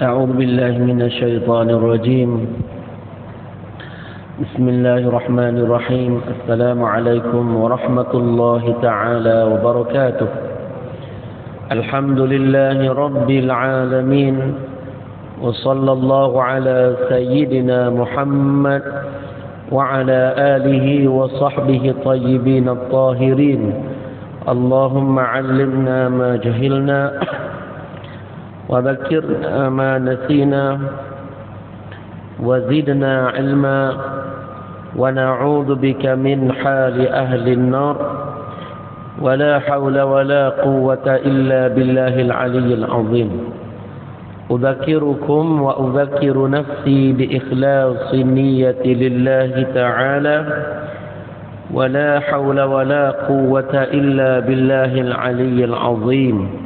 أعوذ بالله من الشيطان الرجيم. بسم الله الرحمن الرحيم. السلام عليكم ورحمة الله تعالى وبركاته. الحمد لله رب العالمين، وصلى الله على سيدنا محمد وعلى آله وصحبه الطيبين الطاهرين. اللهم علمنا ما جهلنا وذكرنا ما نسينا وزدنا علما ونعوذ بك من حال أهل النار ولا حول ولا قوة إلا بالله العلي العظيم. أذكركم وأذكر نفسي بإخلاص النية لله تعالى ولا حول ولا قوة إلا بالله العلي العظيم.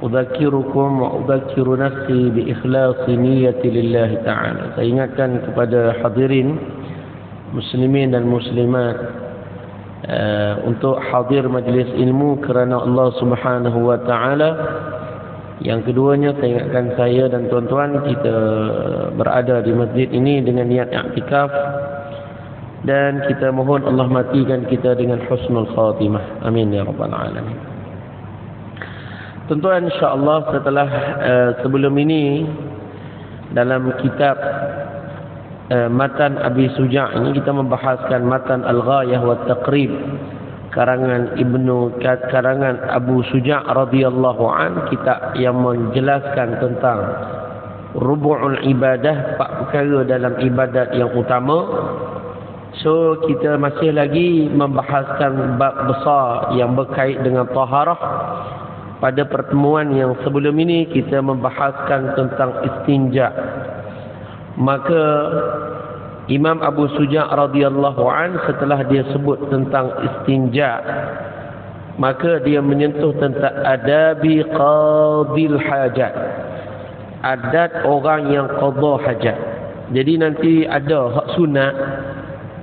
أذكركم وأذكر نفسي بإخلاص نية لله تعالى. Saya ingatkan kepada hadirin muslimin dan muslimat untuk hadir majlis ilmu kerana Allah Subhanahu wa taala. Yang keduanya, saya ingatkan saya dan tuan-tuan, kita berada di masjid ini dengan niat i'tikaf, dan kita mohon Allah matikan kita dengan husnul khatimah. Amin ya rabbal alamin. Tuan-tuan, insya-Allah setelah sebelum ini dalam kitab Matan Abi Suja' ini kita membahaskan Matan Al-Ghayah wa Taqrib karangan Abu Suja' radhiyallahu an, kitab yang menjelaskan tentang rubu'ul ibadah, 4 perkara dalam ibadat yang utama. So kita masih lagi membahaskan bab besar yang berkait dengan taharah. Pada pertemuan yang sebelum ini kita membahaskan tentang istinja. Maka Imam Abu Suja' radhiyallahu an, setelah dia sebut tentang istinja, maka dia menyentuh tentang adabi qadil hajat, adat orang yang qada hajat. Jadi nanti ada hak sunat,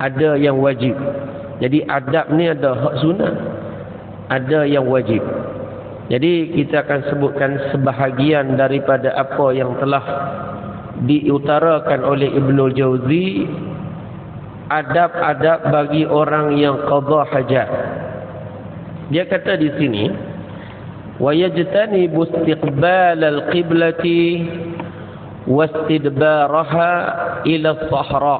ada yang wajib. Jadi adab ni ada hak sunat, ada yang wajib. Jadi kita akan sebutkan sebahagian daripada apa yang telah diutarakan oleh Ibnul Jauzi, adab-adab bagi orang yang qada hajat. Dia kata di sini, wa yajtanibu istiqbal al-qiblati wastidbaraha ila as-sahra.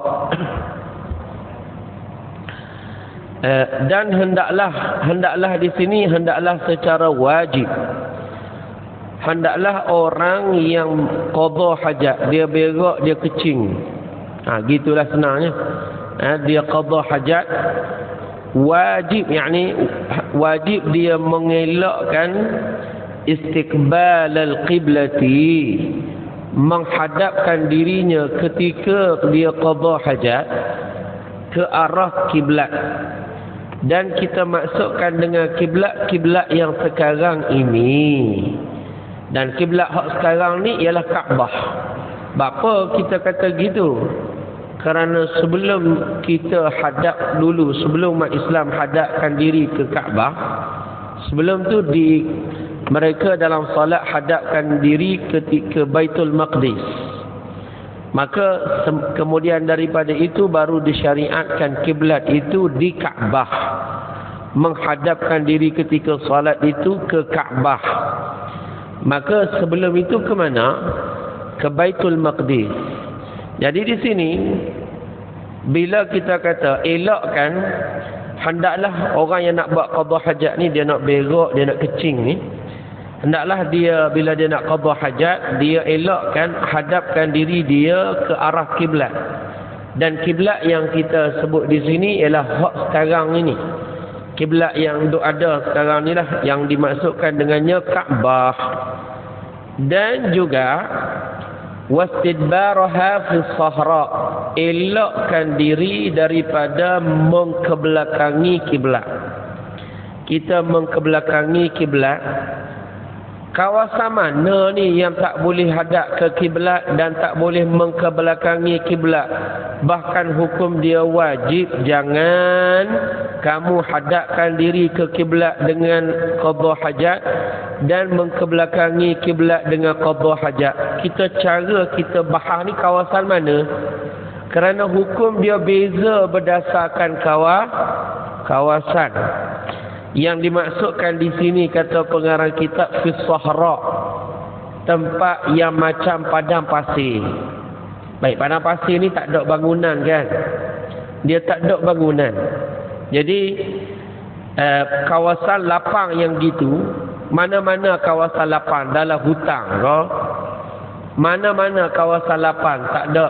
Dan hendaklah di sini secara wajib, hendaklah orang yang qada hajat, dia berak, dia kecing, gitulah senangnya, dia qada hajat, wajib, yakni wajib dia mengelakkan istiqbal al-qiblati, menghadapkan dirinya ketika dia qada hajat ke arah kiblat. Dan kita maksudkan dengan kiblat yang sekarang ini. Dan kiblat hak sekarang ni ialah Kaabah. Bapa kita kata gitu? Kerana sebelum kita hadap dulu, sebelum umat Islam hadapkan diri ke Kaabah, sebelum tu mereka dalam salat hadapkan diri ke Baitul Maqdis. Maka kemudian daripada itu baru disyariatkan kiblat itu di Kaabah, menghadapkan diri ketika salat itu ke Kaabah. Maka sebelum itu ke mana? Ke Baitul Maqdis. Jadi di sini bila kita kata elakkan, hendaklah orang yang nak buat qada hajat ni, dia nak berak, dia nak kecing ni, hendaklah dia bila dia nak qada hajat, dia elakkan hadapkan diri dia ke arah kiblat. Dan kiblat yang kita sebut di sini ialah hak sekarang ini. Kiblat yang ada sekarang ni lah yang dimaksudkan dengannya Kaabah. Dan juga wastidbaraha fi sahra, elakkan diri daripada mengkebelakangi kiblat. Kita mengkebelakangi kiblat kawasan mana ni yang tak boleh hadap ke kiblat dan tak boleh mengkebelakangi kiblat. Bahkan hukum dia wajib, jangan kamu hadapkan diri ke kiblat dengan qada hajat dan mengkebelakangi kiblat dengan qada hajat. Cara kita bahas ni kawasan mana? Kerana hukum dia beza berdasarkan kawasan. Yang dimaksudkan di sini kata pengarang kitab fi sahra, tempat yang macam padang pasir. Baik, padang pasir ni tak ada bangunan kan? Dia tak ada bangunan. Jadi kawasan lapang yang gitu, mana-mana kawasan lapang dalam hutan ke? Mana-mana kawasan lapang tak ada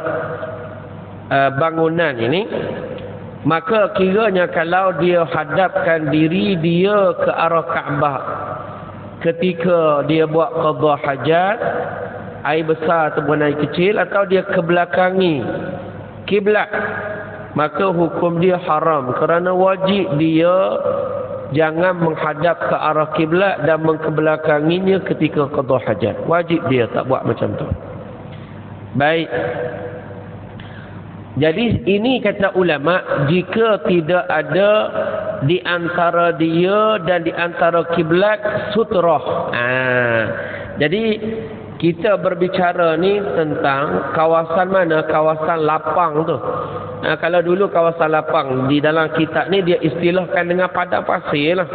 bangunan ini, maka kiranya kalau dia hadapkan diri dia ke arah Kaabah ketika dia buat qada hajat, air besar ataupun air kecil, atau dia kebelakangi kiblat, maka hukum dia haram. Kerana wajib dia jangan menghadap ke arah kiblat dan mengkebelakanginya ketika qada hajat. Wajib dia tak buat macam tu. Baik. Jadi ini kata ulama, jika tidak ada di antara dia dan di antara kiblat sutrah. Jadi kita berbicara ni tentang kawasan mana? Kawasan lapang tu. Kalau dulu kawasan lapang di dalam kitab ni dia istilahkan dengan padang pasir lah.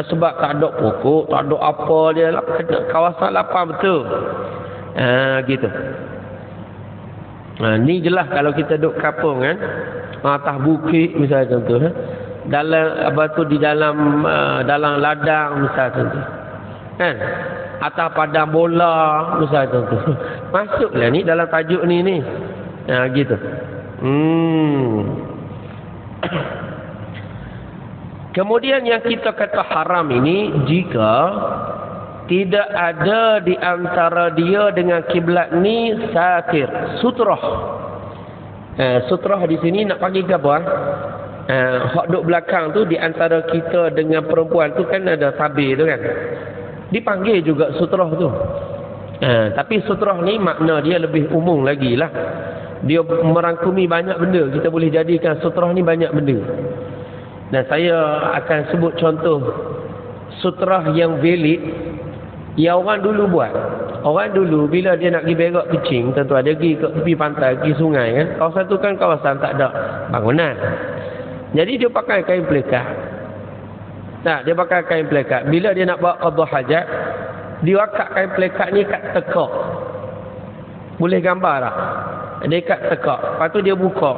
Sebab tak ada pokok, tak ada apa dia lah. Kawasan lapang betul. Gitu. Ni jelas kalau kita duduk kampung kan, atas bukit misalnya contoh, dalam apa tu, di dalam ladang misalnya contoh, kan, atas padang bola misalnya contoh, masuklah ni dalam tajuk ni. Gitu. Kemudian yang kita kata haram ini jika tidak ada di antara dia dengan kiblat ni satir, sutrah. Sutrah di sini nak panggil apa? Hak duk belakang tu di antara kita dengan perempuan tu kan ada tabir tu kan. Dipanggil juga sutrah tu. Tapi sutrah ni makna dia lebih umum lagi lah. Dia merangkumi banyak benda. Kita boleh jadikan sutrah ni banyak benda. Dan saya akan sebut contoh sutrah yang valid yang orang dulu buat. Orang dulu bila dia nak pergi berak kecing, tuan-tuan, dia pergi ke tepi pantai, pergi sungai kan. Kawasan tu kan kawasan tak ada bangunan. Jadi dia pakai kain pelikat. Dia pakai kain pelikat. Bila dia nak buat qada hajat, dia akak kain pelikat ni kat tekak. Boleh gambar tak? Dia kat tekak. Lepas tu dia buka.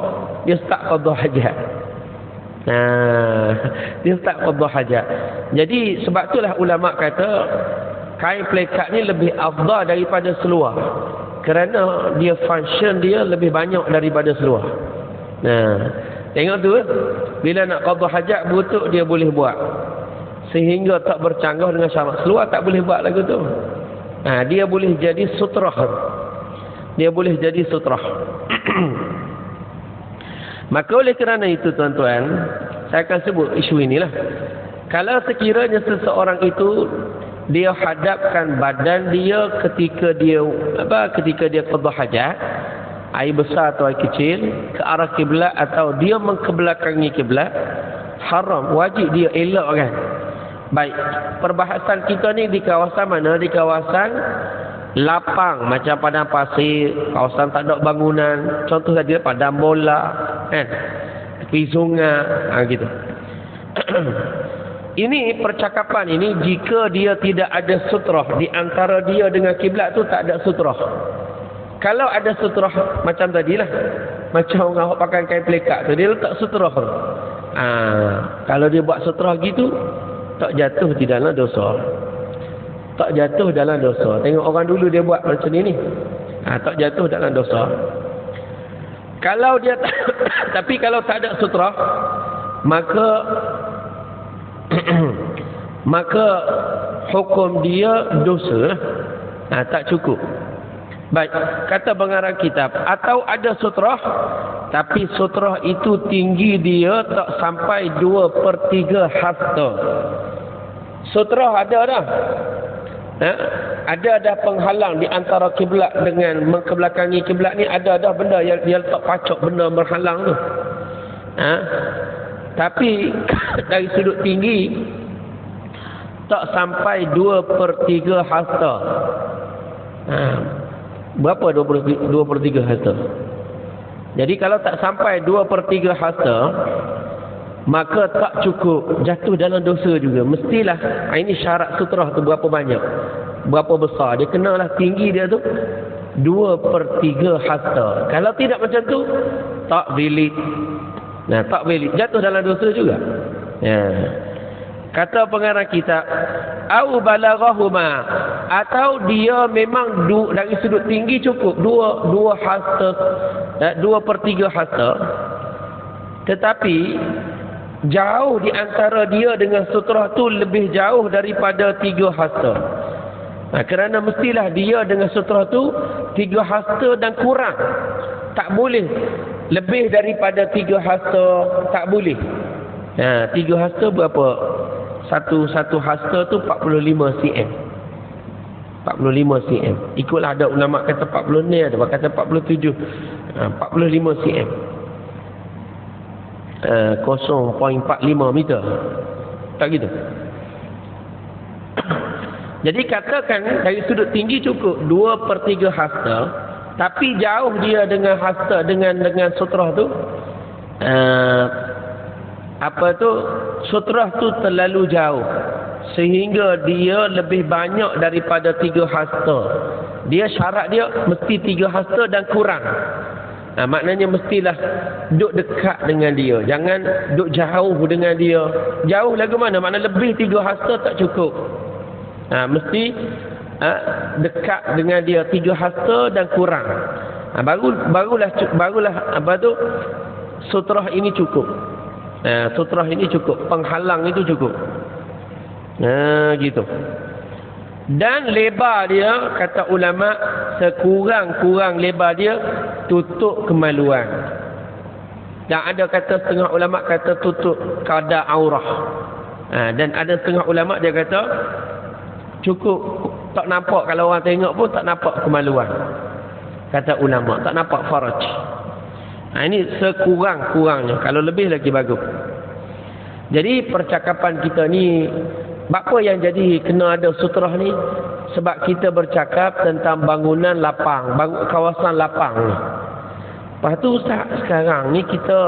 Dia start qada hajat. Dia start qada hajat. Jadi sebab itulah ulama kata kain pelikat ni lebih afdal daripada seluar. Kerana dia function dia lebih banyak daripada seluar. Tengok tu, bila nak qada hajat butuh dia boleh buat. Sehingga tak bercanggah dengan syarat. Seluar tak boleh buat lagu tu. Dia boleh jadi sutrah. Dia boleh jadi sutrah. Maka oleh kerana itu tuan-tuan, saya akan sebut isu inilah. Kalau sekiranya seseorang itu dia hadapkan badan dia ketika dia qada hajat, air besar atau air kecil, ke arah kiblat atau dia mengkebelakangi kiblat, haram, wajib dia elakkan. Baik, perbahasan kita ni di kawasan mana? Di kawasan lapang macam padang pasir, kawasan tak ada bangunan, contoh saja padang bola kan, tepi sungai, gitu. Ini percakapan ini jika dia tidak ada sutrah di antara dia dengan kiblat tu, tak ada sutrah. Kalau ada sutrah macam tadilah, macam orang pakai kain pelikat tu, dia letak sutrah. Kalau dia buat sutrah gitu, tak jatuh di dalam dosa. Tak jatuh dalam dosa. Tengok orang dulu dia buat macam ni. Tak jatuh dalam dosa. Kalau dia tapi kalau tak ada sutrah, maka hukum dia dosa. Tak cukup. Baik, kata pengarang kitab, atau ada sutrah tapi sutrah itu tinggi dia tak sampai 2/3 hasta. Sutrah ada dah, Ada penghalang di antara kiblat dengan mengkebelakangi kiblat ni, ada benda yang dia letak pacok, benda berhalang tu. Tapi dari sudut tinggi tak sampai 2/3 hasta. Berapa 2/3 hasta? Jadi kalau tak sampai 2/3 hasta, maka tak cukup, jatuh dalam dosa juga. Mestilah ini syarat sutrah tu berapa banyak, berapa besar dia, kenalah tinggi dia tu 2/3 hasta. Kalau tidak macam tu, tak valid. Tak valid, jatuh dalam dosa juga. Kata pengarang kitab, au balaghahuma, atau dia memang dari sudut tinggi cukup 2 hasta, 2/3 hasta, tetapi jauh di antara dia dengan sutrah tu lebih jauh daripada 3 hasta. Kerana mestilah dia dengan sutrah tu 3 hasta dan kurang. Tak boleh lebih daripada 3 hasta, tak boleh. 3 hasta berapa? Satu hasta tu 45 cm. 45 cm. Ikutlah, ada ulama kata 40 ni, ada kata 47. 45 cm. 0.45 meter. Tak gitu. Jadi katakan dari sudut tinggi cukup 2/3 hasta, tapi jauh dia dengan hasta, dengan sutrah tu, sutrah tu terlalu jauh sehingga dia lebih banyak daripada 3 hasta. Dia syarat dia mesti 3 hasta dan kurang. Maknanya mestilah duduk dekat dengan dia, jangan duduk jauh dengan dia. Jauh lagu mana? Makna lebih 3 hasta tak cukup. Mesti dekat dengan dia 3 hasta dan kurang. Barulah apa tu, sutrah ini cukup. Sutrah ini cukup, penghalang itu cukup. Gitu. Dan lebar dia, kata ulama, sekurang-kurang lebar dia tutup kemaluan. Dan ada kata, setengah ulama kata tutup kadar aurah. Dan ada setengah ulama dia kata cukup, tak nampak, kalau orang tengok pun tak nampak kemaluan. Kata ulama, tak nampak faraj. Ini sekurang-kurangnya. Kalau lebih lagi bagus. Jadi percakapan kita ni, apa yang jadi kena ada sutrah ni? Sebab kita bercakap tentang bangunan lapang, kawasan lapang ni. Lepas tu Ustaz, sekarang ni kita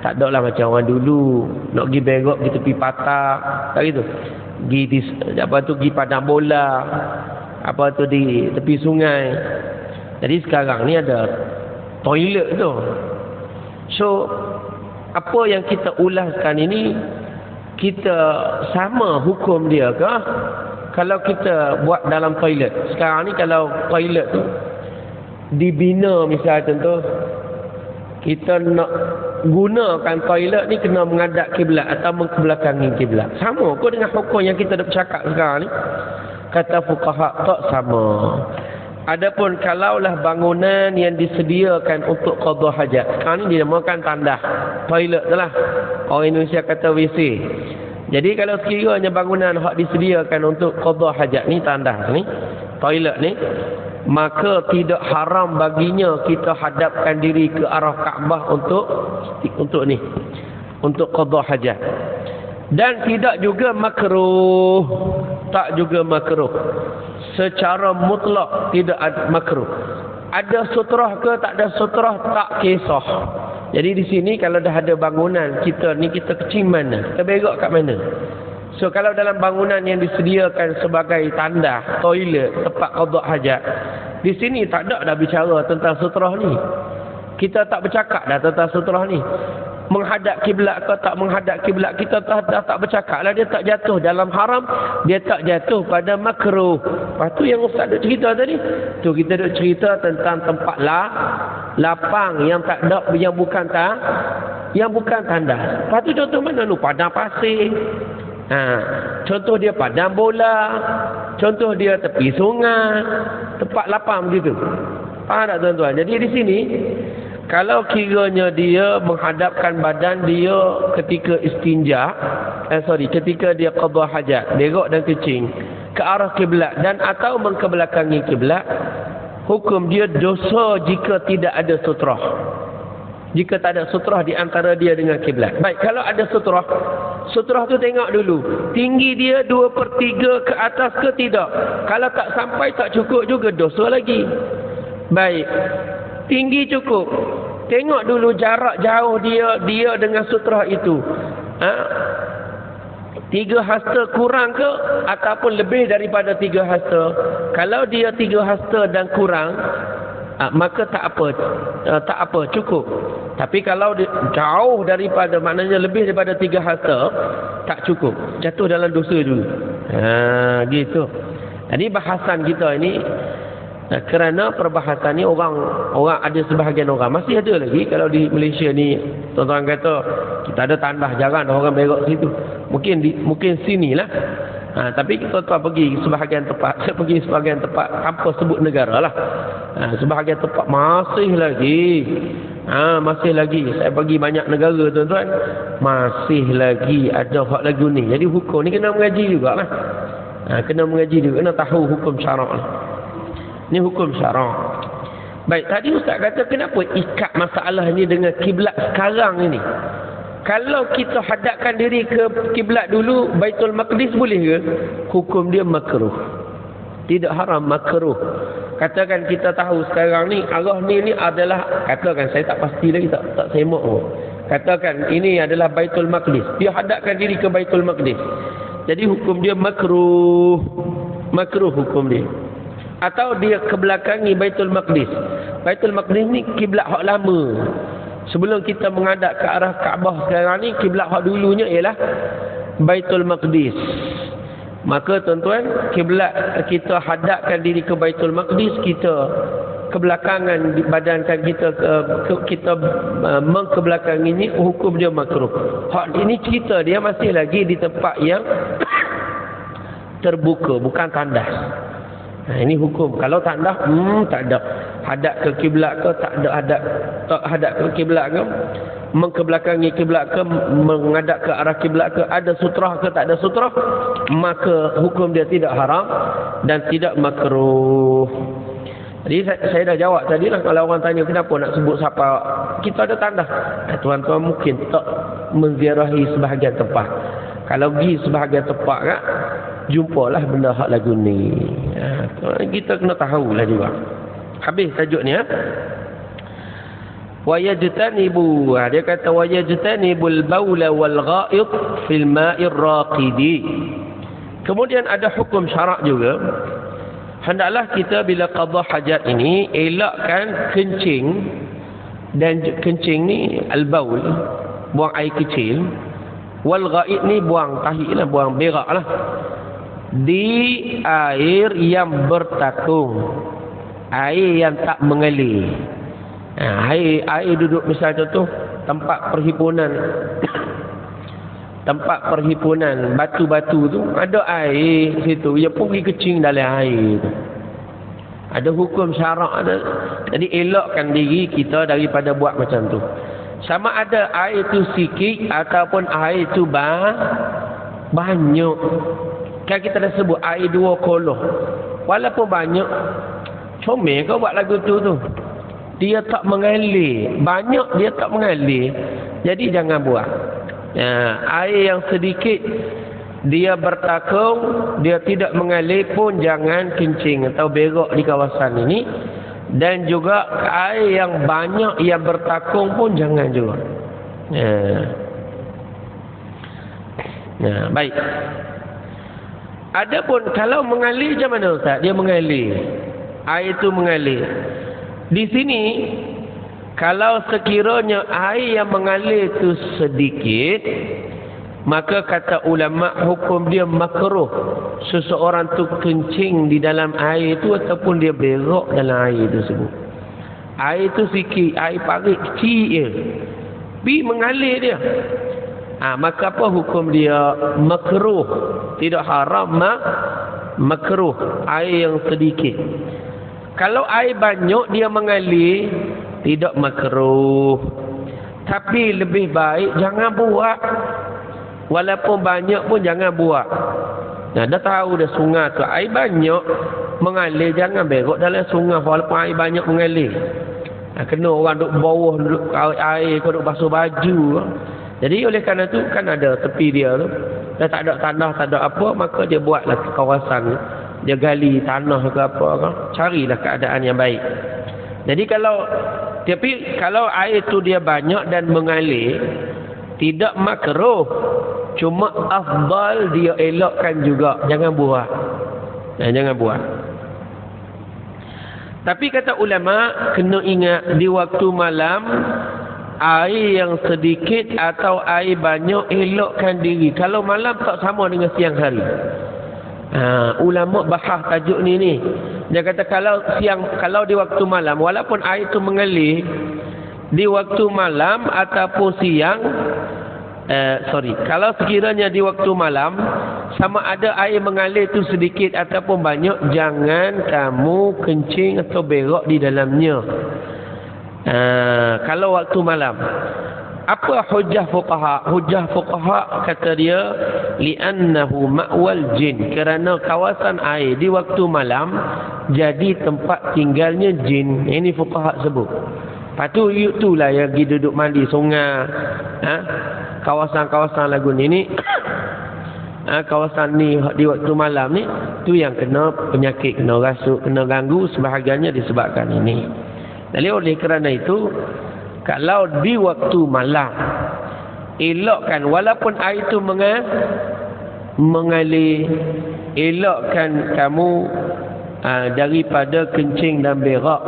tak ada lah macam orang dulu nak pergi berok di tepi patak, tak gitu. Pergi padang bola, di tepi sungai. Jadi sekarang ni ada toilet tu. So apa yang kita ulaskan ini, kita sama hukum dia ke kalau kita buat dalam toilet? Sekarang ni kalau toilet tu dibina, misalnya contoh, kita nak gunakan toilet ni kena menghadap kiblat atau mengkebelakangi kiblat. Sama ke dengan hukum yang kita dah bercakap sekarang ni? Kata fuqaha, tak sama. Adapun kalaulah bangunan yang disediakan untuk qada hajat, sekarang ni dinamakan tandah, toilet tu lah. Orang Indonesia kata WC. Jadi kalau sekiranya bangunan hak disediakan untuk qada hajat ni, tandah ni, toilet ni, maka tidak haram baginya kita hadapkan diri ke arah Kaabah untuk qada hajat. Dan tidak juga makruh, tak juga makruh. Secara mutlak tidak ada makruh. Ada sutrah ke tak ada sutrah, tak kisah. Jadi di sini kalau dah ada bangunan, kita kecil mana? Kita berak kat mana? So kalau dalam bangunan yang disediakan sebagai tandah, toilet, tempat qada hajat, di sini tak ada dah bicara tentang sutrah ni. Kita tak bercakap dah tentang sutrah ni. Menghadap kiblat ke tak menghadap kiblat, kita dah tak bercakap lah. Dia tak jatuh dalam haram, dia tak jatuh pada makruh. Lepas tu yang Ustaz duk cerita tadi, tu kita duk cerita tentang tempat lapang yang tak ada, yang bukan tandas. Lepas tu contoh mana lu? Padang pasir. Contoh dia padang bola, contoh dia tepi sungai, tempat lapang begitu. Faham tak tuan-tuan? Jadi di sini kalau kiranya dia menghadapkan badan dia ketika istinja, ketika dia qada hajat, berak dan kencing, ke arah kiblat dan atau mengkebelakangi kiblat, hukum dia dosa jika tidak ada sutrah. Jika tak ada sutrah di antara dia dengan kiblat. Baik, kalau ada sutrah, sutrah tu tengok dulu, tinggi dia 2/3 ke atas ke tidak. Kalau tak sampai, tak cukup juga, dosa lagi. Baik, tinggi cukup, tengok dulu jarak jauh dia dengan sutrah itu. 3 hasta kurang ke ataupun lebih daripada 3 hasta. Kalau dia 3 hasta dan kurang, maka tak apa, cukup. Tapi kalau jauh daripada, maknanya lebih daripada 3 hasta, tak cukup, jatuh dalam dosa dulu. Gitu. Jadi bahasan kita ini, kerana perbahasan ni orang ada sebahagian orang masih ada lagi. Kalau di Malaysia ni tuan-tuan kata kita ada tandah, jarang orang berak situ. Mungkin sinilah. Tapi tuan-tuan pergi sebahagian tempat, saya pergi sebahagian tempat tanpa sebut negara lah. Sebahagian tempat masih lagi. Saya pergi banyak negara tuan-tuan, masih lagi ada hak lagu ni. Jadi hukum ni kena mengaji jugalah. Kena mengaji juga, kena tahu hukum syarak lah. Ni hukum syarak. Baik, tadi Ustaz kata kenapa ikat masalah ni dengan kiblat sekarang ini? Kalau kita hadapkan diri ke kiblat dulu, Baitul Maqdis boleh ke? Hukum dia makruh. Tidak haram, makruh. Katakan kita tahu sekarang ni arah ni adalah, katakan saya tak pasti lagi, tak semak pun. Katakan ini adalah Baitul Maqdis. Dia hadapkan diri ke Baitul Maqdis. Jadi hukum dia makruh. Makruh hukum dia. Atau dia kebelakangi Baitul Maqdis. Baitul Maqdis ni kiblat hak lama. Sebelum kita menghadap ke arah Kaabah sekarang ni, kiblat hak dulunya ialah Baitul Maqdis. Maka tuan-tuan, kiblat kita hadapkan diri ke Baitul Maqdis, kita kebelakangan badankan kita mengkebelakangi ini, hukum dia makruh. Hak ini cerita dia masih lagi di tempat yang terbuka, bukan tandas. Ini hukum. Kalau tandas, tak ada. Hadap ke kiblat ke, tak hadap ke kiblat ke, mengkebelakangi kiblat ke, menghadap ke arah kiblat ke, ada sutrah ke tak ada sutrah, maka hukum dia tidak haram dan tidak makruh. Jadi saya dah jawab tadi lah. Kalau orang tanya kenapa nak sebut siapa, kita ada tanda. Tuan-tuan mungkin tak menziarahi sebahagian tempat. Kalau pergi sebahagian tempat kan, jumpalah benda hak lagu ni. Kita kena tahulah juga. Habis tajuk ni. Wayajtanibu, dia kata wayajtanibul baula wal ghaid fil ma'ir raqidi. Kemudian ada hukum syarak juga. Hendaklah kita bila qada hajat ini elakkan kencing, dan kencing ni al-baul, buang air kecil, wal ghaid ni buang tahi lah, buang berak lah, di air yang bertakung, air yang tak mengalir. Air duduk misalnya contoh tempat perhimpunan batu-batu tu, ada air situ, dia pun pergi kecing dalam air tu. Ada hukum syarak ada. Jadi elakkan diri kita daripada buat macam tu. Sama ada air tu sikit ataupun air tu banyak. Kan kita dah sebut air 2 koloh. Walaupun banyak, comel kau buat lagu tu. Dia tak mengalir. Banyak dia tak mengalir. Jadi jangan buat. Air yang sedikit dia bertakung, dia tidak mengalir pun jangan kencing atau berak di kawasan ini. Dan juga air yang banyak yang bertakung pun jangan juga. Baik. Adapun kalau mengalir macam mana Ustaz? Dia mengalir. Air itu mengalir. Di sini kalau sekiranya air yang mengalir itu sedikit, maka kata ulama hukum dia makruh seseorang tu kencing di dalam air itu ataupun dia berak dalam air tersebut. Air itu sikit, air parit kecil je, tapi mengalir dia. Maka apa hukum dia? Makruh. Tidak haram, makruh. Air yang sedikit. Kalau air banyak dia mengalir, tidak makruh. Tapi lebih baik jangan buat. Walaupun banyak pun jangan buat. Nah, dah tahu dah sungai tu air banyak mengalir, jangan berok dalam sungai walaupun air banyak mengalir. Kena orang duduk bawah, duduk air, kau duduk basuh baju. Jadi oleh kerana tu kan ada tepi dia tu, dah tak ada tanah, tak ada apa, maka dia buatlah kawasan, dia gali tanah ke apa kan, carilah keadaan yang baik. Jadi kalau air tu dia banyak dan mengalir, tidak makruh, cuma afdal dia elakkan juga, jangan buat. Jangan buat. Tapi kata ulama, kena ingat di waktu malam, air yang sedikit atau air banyak, elakkan diri. Kalau malam tak sama dengan siang hari. Ulama bahas tajuk ni. Dia kata kalau di waktu malam, walaupun air tu mengalir, di waktu malam ataupun siang, kalau sekiranya di waktu malam, sama ada air mengalir tu sedikit ataupun banyak, jangan kamu kencing atau berak di dalamnya. Kalau waktu malam, apa hujah fuqaha? Hujah fuqaha kata dia, li'annahu ma'wal jin, kerana kawasan air di waktu malam jadi tempat tinggalnya jin. Ini fuqaha sebut. Lepas tu itulah yang pergi duduk mandi sungai, kawasan-kawasan lagu ni, kawasan ni di waktu malam ni, tu yang kena penyakit, kena rasuk, kena ganggu, sebahagiannya disebabkan ini. Jadi oleh kerana itu, kalau di waktu malam, elakkan walaupun air itu mengalir, elakkan kamu daripada kencing dan berak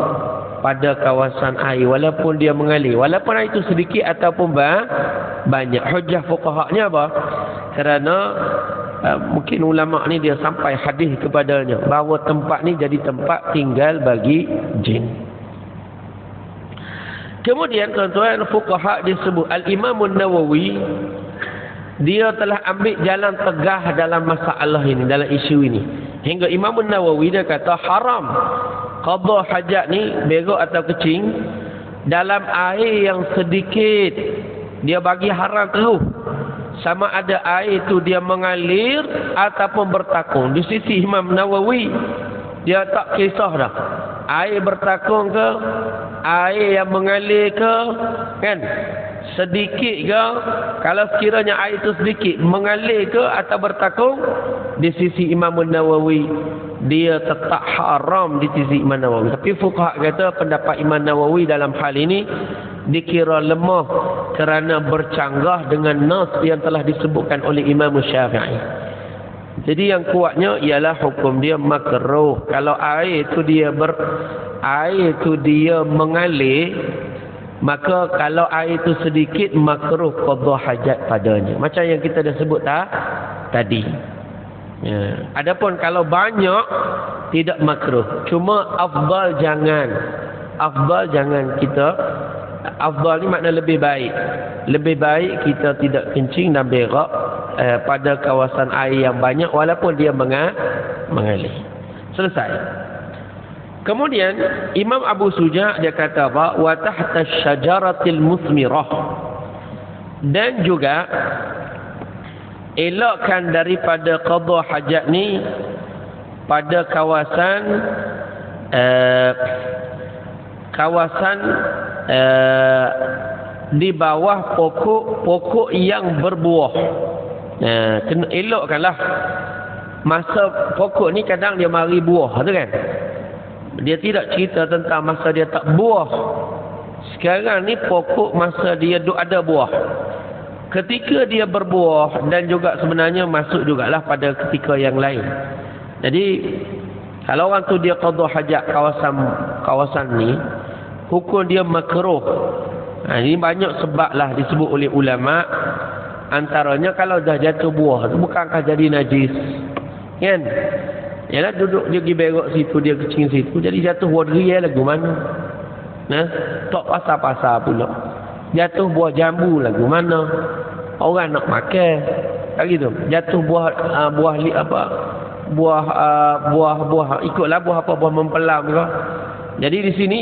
pada kawasan air walaupun dia mengalir, walaupun air itu sedikit ataupun banyak. Hujah fuqahanya apa? Kerana mungkin ulama ni dia sampai hadis kepadanya bahawa tempat ni jadi tempat tinggal bagi jin. Kemudian tuan-tuan, fuqaha disebut Al-Imam An-Nawawi, dia telah ambil jalan tegah dalam masalah ini, dalam isu ini. Hingga Imam An-Nawawi dia kata haram qada hajat ni, berak atau kecing dalam air yang sedikit. Dia bagi haram terus, sama ada air itu dia mengalir ataupun bertakung. Di sisi Imam Nawawi, dia tak kisah dah air bertakung ke, air yang mengalir ke, kan, sedikit ke. Kalau sekiranya air itu sedikit, mengalir ke atau bertakung, di sisi Imam Nawawi dia tetap haram di sisi Imam Nawawi. Tapi fuqaha kata pendapat Imam Nawawi dalam hal ini dikira lemah kerana bercanggah dengan nas yang telah disebutkan oleh Imam Syafi'i. Jadi yang kuatnya ialah hukum dia makruh. Kalau air itu dia mengalir, maka kalau air itu sedikit, makruh qada hajat padanya. Macam yang kita dah sebut tadi. Adapun kalau banyak, tidak makruh. Cuma afdal jangan kita. Afdal ni makna lebih baik. Lebih baik kita tidak kencing dan berak pada kawasan air yang banyak walaupun dia mengalir. Selesai. Kemudian Imam Abu Suja dia kata apa? Wa tahta syajaratil musmirah. Dan juga elakkan daripada qada hajat ni pada kawasan di bawah pokok yang berbuah. Kena elokkanlah. Masa pokok ni kadang dia mari buah tu kan. Dia tidak cerita tentang masa dia tak buah. Sekarang ni pokok masa dia ada buah. Ketika dia berbuah, dan juga sebenarnya masuk jugalah pada ketika yang lain. Jadi kalau orang tu dia qada hajat kawasan ni, hukum dia makruh. Ini banyak sebab lah disebut oleh ulama. Antaranya kalau dah jatuh buah tu bukankah jadi najis, kan? Yalah, duduk dia pergi berak situ, dia kecing situ, jadi jatuh buah deri lagu mana? Tak pasal-pasal pula. Jatuh buah jambu lagu mana? Orang nak makan. Tak gitu. Jatuh buah ikutlah buah apa, buah mempelam ke. Jadi di sini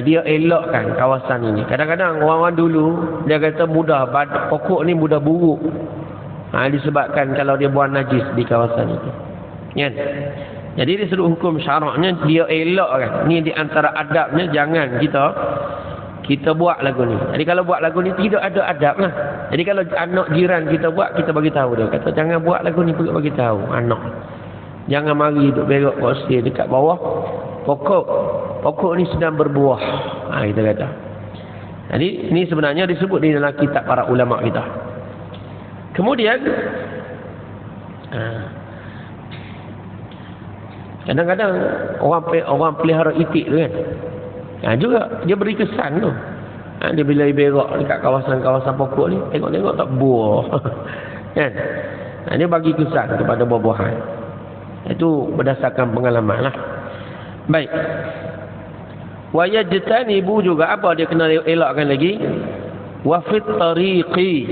dia elakkan kawasan ini. Kadang-kadang orang-orang dulu dia kata mudah, pokok ni mudah buruk. Disebabkan kalau dia buang najis di kawasan itu. Kan? Jadi di seluruh hukum syaraknya dia elak kan. Ni di antara adabnya, jangan kita buat lagu ni. Jadi kalau buat lagu ni tidak ada adab lah. Jadi kalau anak jiran kita buat, kita bagi tahu dia. Kata jangan buat lagu ni, pergi bagi tahu anak. Jangan mari duduk berok kursi dekat bawah pokok ni sedang berbuah. Kita kata. Jadi ini sebenarnya disebut di dalam kitab para ulama kita. Kemudian kadang-kadang orang pelihara itik tu kan. Juga dia beri kesan tu. Dia bila berak dekat kawasan-kawasan pokok ni, tengok-tengok tak buah. Kan? Dia bagi kesan kepada buah-buahan. Itu berdasarkan pengalaman lah. Baik. Wa yajtanibu juga apa dia kena elakkan lagi? Wa fit tariqi.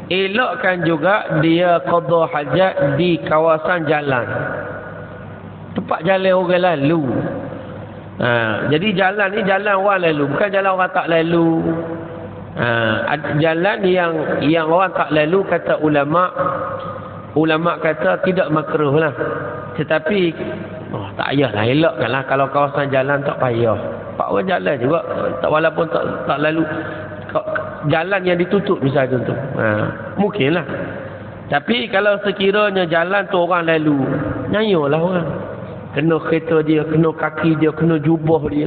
Elakkan juga dia qada hajat di kawasan jalan. Tempat jalan orang lalu. Jadi jalan ni jalan orang lalu, bukan jalan orang tak lalu. Jalan yang orang tak lalu, kata ulama kata tidak makruh lah. Tetapi tak payahlah, elakkanlah kalau kawasan jalan tak payah. Pak orang jalan juga walaupun tak lalu jalan yang ditutup misalnya tu. Mungkinlah. Tapi kalau sekiranya jalan tu orang lalu, nyayolah orang. Kena kereta dia, kena kaki dia, kena jubah dia.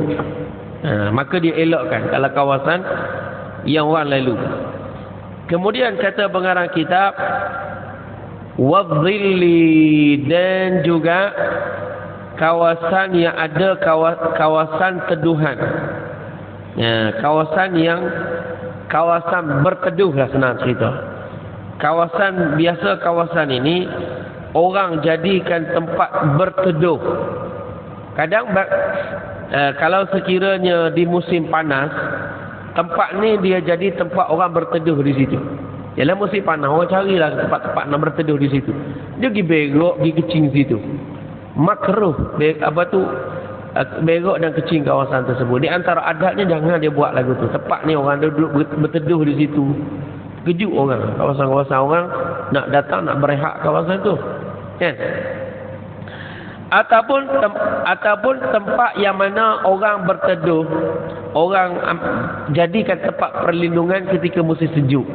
Maka dia elakkan kalau kawasan yang orang lalu. Kemudian kata pengarang kitab, wadhilli, dan juga kawasan yang ada kawasan teduhan. Kawasan berteduh lah, senang cerita. Kawasan ini orang jadikan tempat berteduh. Kadang kalau sekiranya di musim panas, tempat ni dia jadi tempat orang berteduh di situ. Dalam musim panas orang carilah tempat-tempat nak berteduh di situ. Dia pergi berok, pergi kecing situ. Makruh berok dan kecing kawasan tersebut. Di antara adatnya jangan dia buat lagu tu. Tempat ni orang duduk berteduh di situ. Kejut orang, kawasan-kawasan orang nak datang nak berehat kawasan tu. Kan? Ataupun tempat yang mana orang berteduh, orang jadikan tempat perlindungan ketika musim sejuk.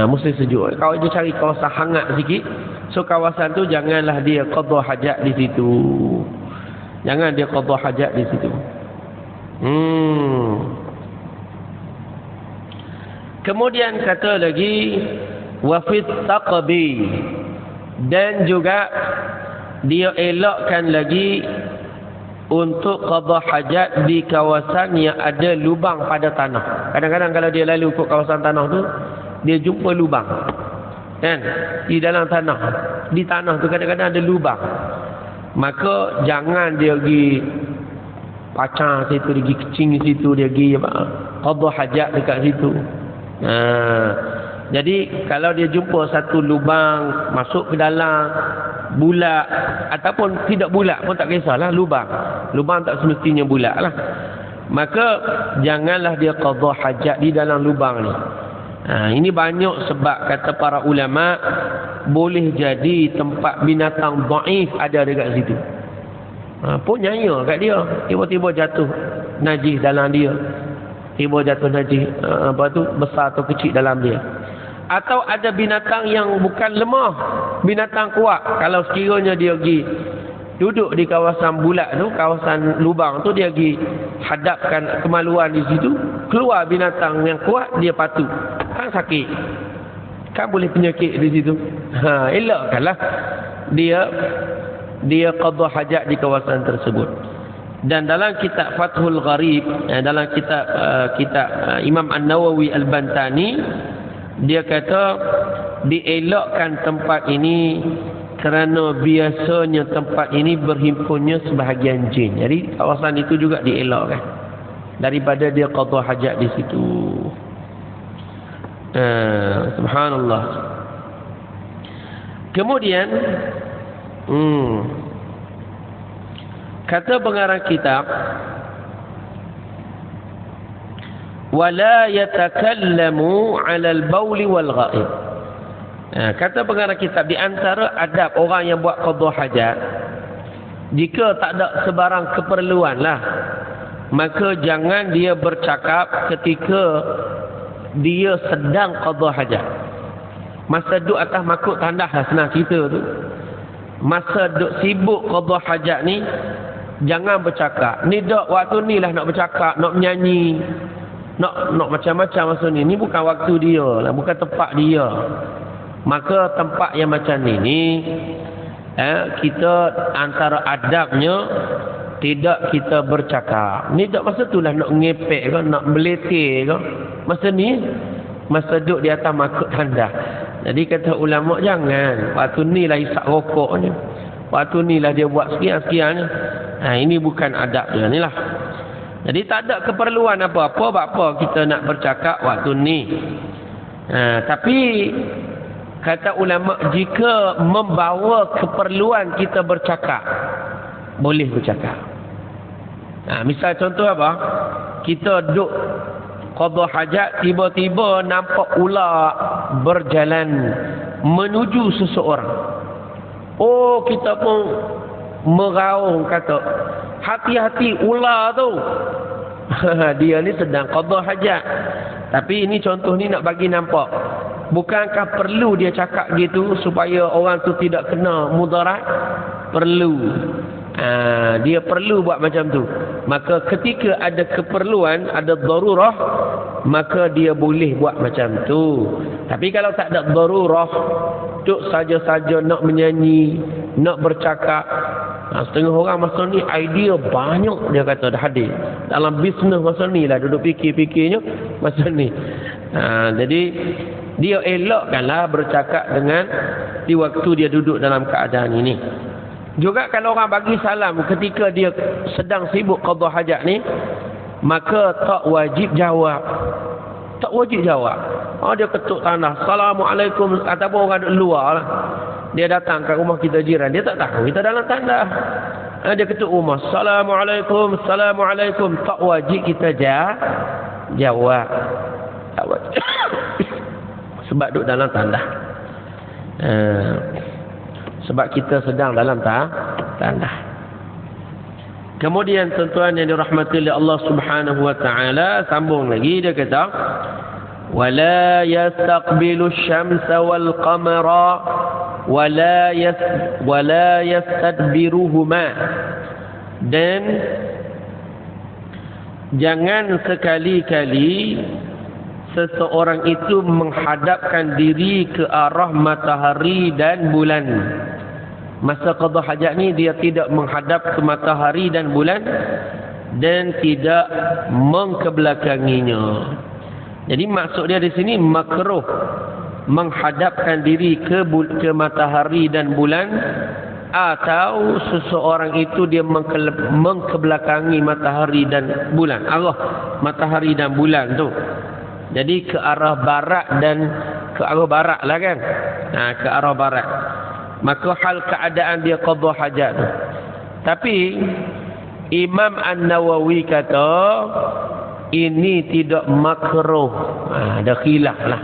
Musim sejuk. Kalau dia cari kawasan hangat sikit, so kawasan tu janganlah dia qada hajat di situ. Jangan dia qada hajat di situ. Kemudian kata lagi wa fit taqbi, dan juga dia elakkan lagi untuk qada hajat di kawasan yang ada lubang pada tanah. Kadang-kadang kalau dia lalu ke kawasan tanah tu, dia jumpa lubang. Kan? Di dalam tanah. Di tanah tu kadang-kadang ada lubang. Maka jangan dia pergi pacang situ, dia pergi kecing situ, dia pergi qada hajat dekat situ. Jadi kalau dia jumpa satu lubang masuk ke dalam, bulat ataupun tidak bulat pun tak kisahlah, lubang tak semestinya bulat lah, maka janganlah dia qada hajat di dalam lubang ni. Ini banyak sebab kata para ulama, boleh jadi tempat binatang dhaif ada dekat situ. Pun nyaya kat dia, tiba-tiba jatuh najis dalam dia. Tiba jatuh najis besar atau kecil dalam dia. Atau ada binatang yang bukan lemah, binatang kuat. Kalau sekiranya dia pergi duduk di kawasan bulat tu, kawasan lubang tu, dia pergi hadapkan kemaluan di situ, keluar binatang yang kuat, dia patuh. Kan sakit. Kan boleh penyakit di situ. Elakkanlah dia qada hajat di kawasan tersebut. Dan dalam kitab Fathul Gharib, dalam kitab Imam An-Nawawi Al-Bantani, dia kata dielakkan tempat ini kerana biasanya tempat ini berhimpunnya sebahagian jin. Jadi kawasan itu juga dielakkan daripada dia qada hajat di situ. Subhanallah. Kemudian kata pengarang kitab, wala yatakallamu 'ala al-baul wal ghaib. Kata pengarang kitab, di antara adab orang yang buat qada hajat, jika tak ada sebarang keperluan lah, maka jangan dia bercakap ketika dia sedang qada hajat. Masa duduk atas makuk tandas lah senang cerita tu. Masa duduk sibuk qada hajat ni, jangan bercakap. Ni dak waktu ni lah nak bercakap, nak menyanyi, nak macam-macam masa ni. Ni bukan waktu dia lah, bukan tempat dia. Maka tempat yang macam ni kita antara adabnya tidak kita bercakap. Ni tak masa tu lah nak ngepek ke, nak beletir ke. Masa ni, masa duduk di atas makuk tandas. Jadi kata ulama jangan. Waktu ni lah isap rokoknya. Waktu ni lah dia buat sekian-sekiannya. Ini bukan adab dia ni lah. Jadi tak ada keperluan apa-apa kita nak bercakap waktu ni. Tapi kata ulama, jika membawa keperluan kita bercakap, boleh bercakap. Misal contoh apa? Kita duduk qada hajat, tiba-tiba nampak ular berjalan menuju seseorang. Oh, kita pun meraung kata, hati-hati ular tu. Dia ni sedang qada hajat. Tapi ini contoh ni nak bagi nampak, bukankah perlu dia cakap gitu supaya orang tu tidak kena mudarat? Perlu. Dia perlu buat macam tu. Maka ketika ada keperluan, ada darurah, maka dia boleh buat macam tu. Tapi kalau tak ada darurah, duduk saja-saja nak menyanyi, nak bercakap. Setengah orang masa ni idea banyak, dia kata dah hadir dalam bisnes masa ni lah, duduk fikir-fikirnya masa ni. Jadi dia elokkanlah bercakap dengan di waktu dia duduk dalam keadaan ini. Juga kalau orang bagi salam ketika dia sedang sibuk qada hajat ni, maka tak wajib jawab. Tak wajib jawab. Dia ketuk tanah, Assalamualaikum, ataupun orang duduk luar lah. Dia datang ke rumah kita jiran, dia tak tahu kita dalam tandas. Dia ketuk rumah, Assalamualaikum, Assalamualaikum. Tak wajib kita jawab. Tak wajib. Sebab duduk dalam tandas. Sebab kita sedang dalam tandas. Kemudian tuan-tuan yang dirahmati oleh Allah Subhanahu wa taala, sambung lagi dia kata, wala yastaqbilu asy-syamsa wal qamara wala yastadbiruhuma, dan jangan sekali-kali seseorang itu menghadapkan diri ke arah matahari dan bulan. Masa qada hajat ni dia tidak menghadap ke matahari dan bulan dan tidak mengkebelakanginya. Jadi maksud dia di sini makruh menghadapkan diri ke matahari dan bulan, atau seseorang itu dia mengkebelakangi matahari dan bulan, arah matahari dan bulan tu. Jadi ke arah barat dan ke arah barat lah kan. Ke arah barat. Maka hal keadaan dia qada hajat tu. Tapi Imam An-Nawawi kata ini tidak makruh. Ada khilaf lah.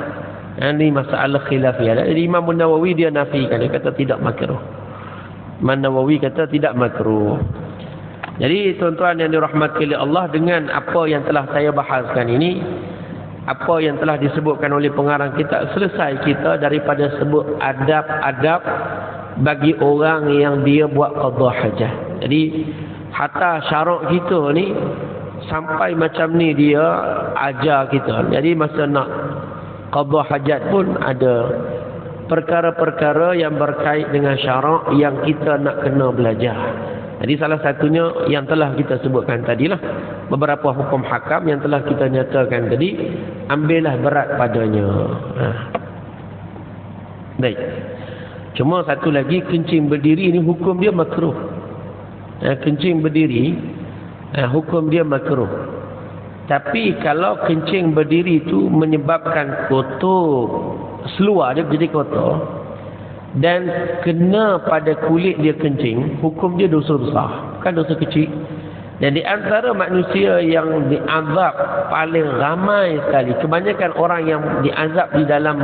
Ini masalah khilafiyah. Jadi Imam An-Nawawi dia nafikan, dia kata tidak makruh. Imam Nawawi kata tidak makruh. Jadi tuan-tuan yang dirahmati oleh Allah, dengan apa yang telah saya bahaskan ini, apa yang telah disebutkan oleh pengarang kita, selesai kita daripada sebut adab-adab bagi orang yang dia buat qada hajat. Jadi hatta syarak kita ni sampai macam ni dia ajar kita. Jadi masa nak qada hajat pun ada perkara-perkara yang berkait dengan syarak yang kita nak kena belajar. Jadi salah satunya yang telah kita sebutkan tadilah, beberapa hukum hakam yang telah kita nyatakan tadi, ambillah berat padanya. Baik. Cuma satu lagi, kencing berdiri ni hukum dia makruh. Kencing berdiri hukum dia makruh. Tapi kalau kencing berdiri itu menyebabkan kotor, seluar dia jadi kotor, dan kena pada kulit dia kencing, hukum dia dosa besar, kan dosa kecil. Dan di antara manusia yang diazab paling ramai sekali, kebanyakan orang yang diazab di dalam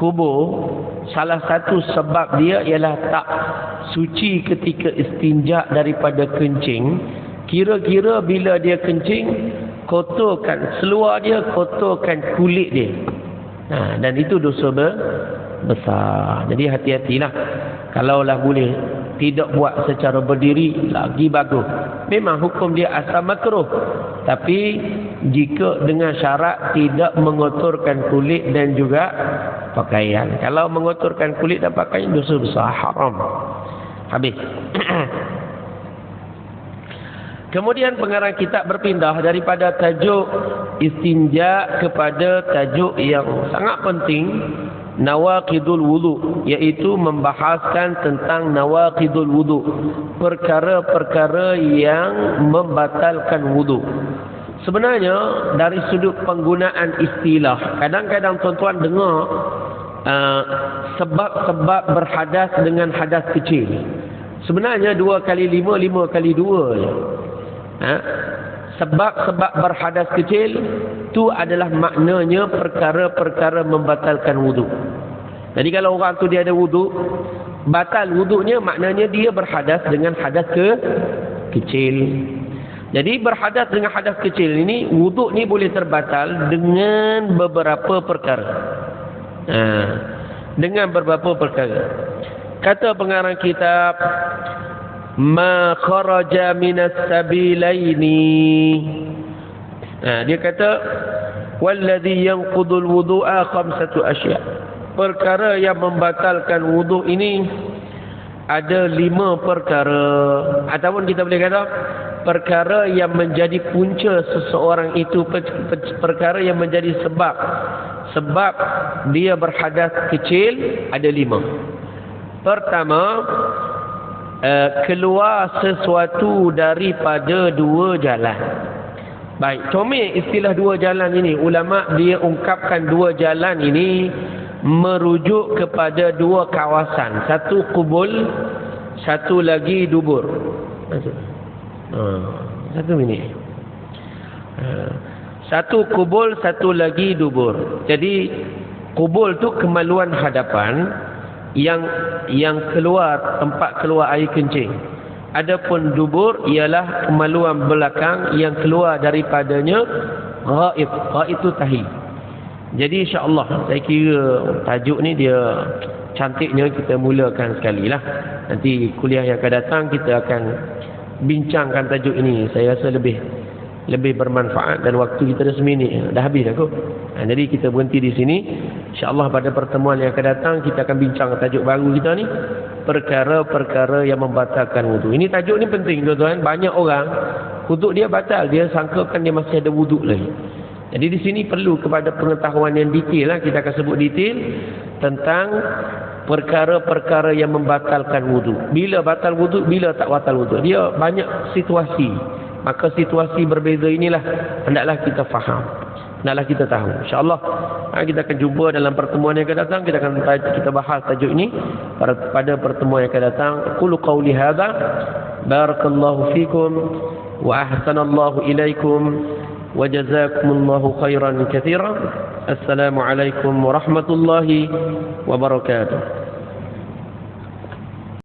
kubur salah satu sebab dia ialah tak suci ketika istinja daripada kencing. Kira-kira bila dia kencing, kotorkan seluar dia, kotorkan kulit dia. Dan itu dosa besar. Jadi hati-hatilah. Kalaulah boleh tidak buat secara berdiri, lagi bagus. Memang hukum dia asal makruh, tapi jika dengan syarat tidak mengotorkan kulit dan juga pakaian. Kalau mengotorkan kulit dan pakaian, dosa besar, haram. Habis. Kemudian pengarang kitab berpindah daripada tajuk istinja kepada tajuk yang sangat penting, nawaqidul wudu, iaitu membahaskan tentang nawaqidul wudu, perkara-perkara yang membatalkan wudu. Sebenarnya dari sudut penggunaan istilah, kadang-kadang tuan-tuan dengar sebab-sebab berhadas dengan hadas kecil. Sebenarnya 2 kali 5, 5 kali 2 je. Sebab-sebab berhadas kecil tu adalah maknanya perkara-perkara membatalkan wudu. Jadi kalau orang tu dia ada wudu, batal wudunya maknanya dia berhadas dengan hadas kecil. Jadi berhadas dengan hadas kecil ini, wudu ni boleh terbatal dengan beberapa perkara. Dengan beberapa perkara. Kata pengarang kitab, ma kharaja minas sabilaini. Dia kata walladhi yanqudul wudu'a khamsatu asya'. Perkara yang membatalkan wudu ini ada 5 perkara, ataupun kita boleh kata perkara yang menjadi punca seseorang itu, perkara yang menjadi sebab dia berhadas kecil ada 5. Pertama, keluar sesuatu daripada 2 jalan. Baik, comel istilah 2 jalan ini. Ulama dia ungkapkan 2 jalan ini merujuk kepada 2 kawasan. Satu kubul, satu lagi dubur. Satu minit. Satu kubul, satu lagi dubur. Jadi kubul tu kemaluan hadapan, yang keluar, tempat keluar air kencing. Adapun dubur ialah kemaluan belakang yang keluar daripadanya ghaib. Ghaib itu tahi. Jadi insya-Allah saya kira tajuk ni dia cantiknya kita mulakan sekali lah. Nanti kuliah yang akan datang kita akan bincangkan tajuk ini. Saya rasa lebih bermanfaat, dan waktu kita dah 1 minit dah habis dah kot. Jadi kita berhenti di sini. InsyaAllah pada pertemuan yang akan datang kita akan bincang tajuk baru kita ni, perkara-perkara yang membatalkan wudu. Ini tajuk ni penting tuan-tuan. Banyak orang wudu dia batal, dia sangkakan dia masih ada wudu lagi. Jadi di sini perlu kepada pengetahuan yang detail lah. Kita akan sebut detail tentang perkara-perkara yang membatalkan wudu. Bila batal wudu, bila tak batal wudu. Dia banyak situasi. Maka situasi berbeza inilah hendaklah kita faham, hendaklah kita tahu. InsyaAllah kita akan jumpa dalam pertemuan yang akan datang. Kita bahas tajuk ini pada pertemuan yang akan datang. Qulu qawli hadha, barakallahu fikum wa ahsanallahu ilaikum wa jazakumullahu khairan katsiran. Assalamualaikum warahmatullahi wabarakatuh.